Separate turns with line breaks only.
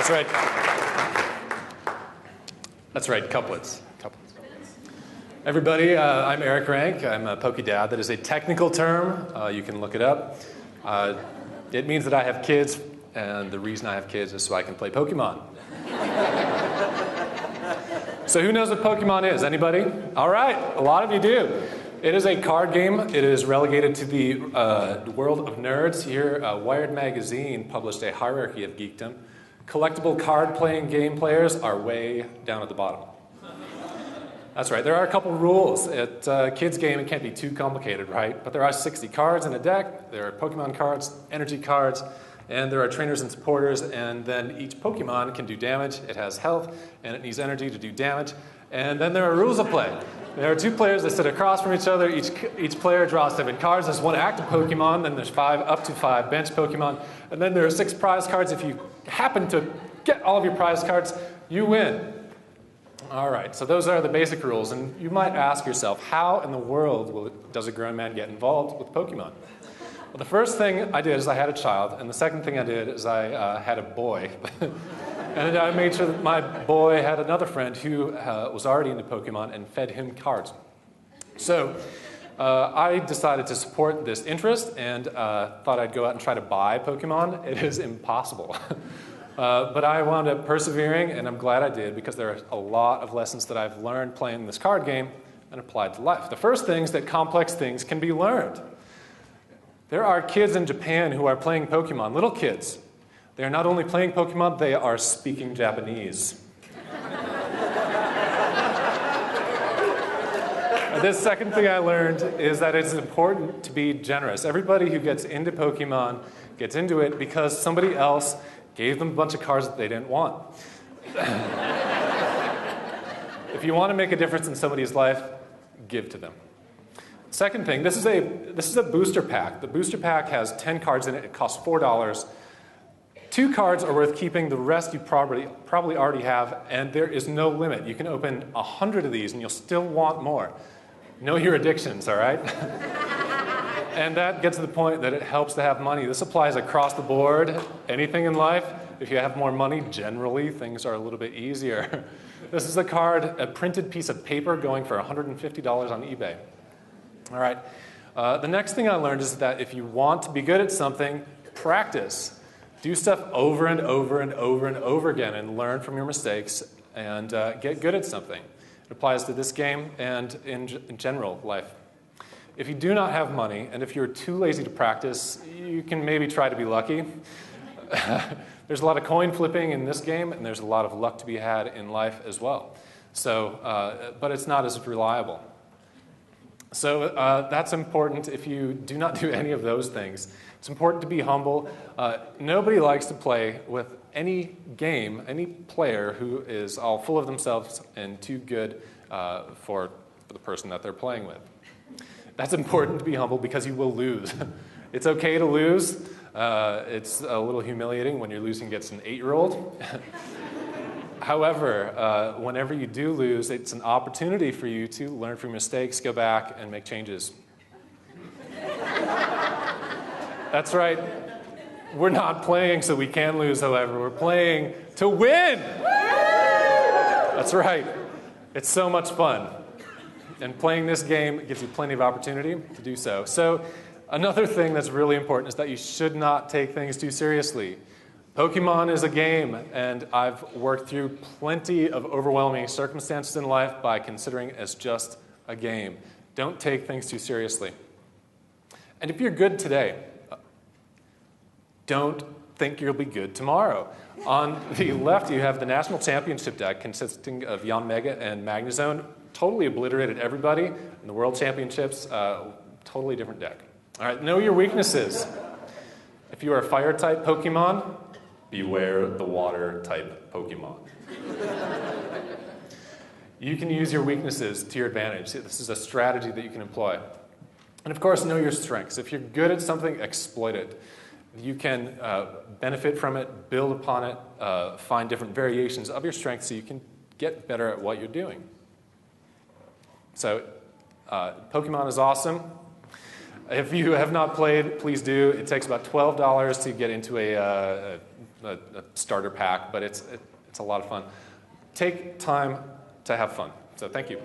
That's right. That's right, couplets. Everybody, I'm Eric Rank. I'm a Poke Dad. That is a technical term. You can look it up. It means that I have kids, and the reason I have kids is so I can play Pokemon. So who knows what Pokemon is? Anybody? All right, a lot of you do. It is a card game. It is relegated to the world of nerds. Here, Wired Magazine published a hierarchy of geekdom. Collectible card-playing game players are way down at the bottom. That's right. There are a couple rules. At a kid's game, it can't be too complicated, right? But there are 60 cards in a deck. There are Pokemon cards, energy cards, and there are trainers and supporters. And then each Pokemon can do damage. It has health, and it needs energy to do damage. And then there are rules of play. There are two players that sit across from each other. Each player draws 7 cards. There's 1 active Pokemon. Then there's up to 5 bench Pokemon. And then there are 6 prize cards. If you happen to get all of your prize cards, you win. All right, so those are the basic rules. And you might ask yourself, how in the world does a grown man get involved with Pokemon? Well, the first thing I did is I had a child. And the second thing I did is I had a boy. And I made sure that my boy had another friend who was already into Pokemon and fed him cards. So I decided to support this interest and thought I'd go out and try to buy Pokemon. It is impossible. But I wound up persevering, and I'm glad I did, because there are a lot of lessons that I've learned playing this card game and applied to life. The first thing is that complex things can be learned. There are kids in Japan who are playing Pokemon, little kids. They are not only playing Pokemon, they are speaking Japanese. The second thing I learned is that it's important to be generous. Everybody who gets into Pokemon gets into it because somebody else gave them a bunch of cards that they didn't want. If you want to make a difference in somebody's life, give to them. Second thing, this is a booster pack. The booster pack has 10 cards in it. It costs $4. 2 cards are worth keeping. The rest you probably already have, and there is no limit. You can open 100 of these, and you'll still want more. Know your addictions, all right? And that gets to the point that it helps to have money. This applies across the board. Anything in life, if you have more money, generally things are a little bit easier. This is a card, a printed piece of paper going for $150 on eBay. All right. The next thing I learned is that if you want to be good at something, practice. Do stuff over and over and over and over again and learn from your mistakes and get good at something. It applies to this game and in general life. If you do not have money, and if you're too lazy to practice, you can maybe try to be lucky. There's a lot of coin flipping in this game, and there's a lot of luck to be had in life as well. So, but it's not as reliable. So that's important if you do not do any of those things. It's important to be humble. Nobody likes to play with any game, any player who is all full of themselves and too good for the person that they're playing with. That's important to be humble because you will lose. It's okay to lose. It's a little humiliating when you're losing against an 8-year-old. However, whenever you do lose, it's an opportunity for you to learn from mistakes, go back, and make changes. That's right. We're not playing so we can lose, however. We're playing to win! That's right. It's so much fun. And playing this game gives you plenty of opportunity to do so. So another thing that's really important is that you should not take things too seriously. Pokemon is a game, and I've worked through plenty of overwhelming circumstances in life by considering it as just a game. Don't take things too seriously. And if you're good today, don't think you'll be good tomorrow. On the left, you have the National Championship deck consisting of Yanmega and Magnezone. Totally obliterated everybody. In the World Championships, totally different deck. All right, know your weaknesses. If you are a fire-type Pokemon, beware the water-type Pokemon. You can use your weaknesses to your advantage. This is a strategy that you can employ. And of course, know your strengths. If you're good at something, exploit it. You can benefit from it, build upon it, find different variations of your strengths so you can get better at what you're doing. So, Pokemon is awesome. If you have not played, please do. It takes about $12 to get into a a starter pack, but it's a lot of fun. Take time to have fun. So thank you.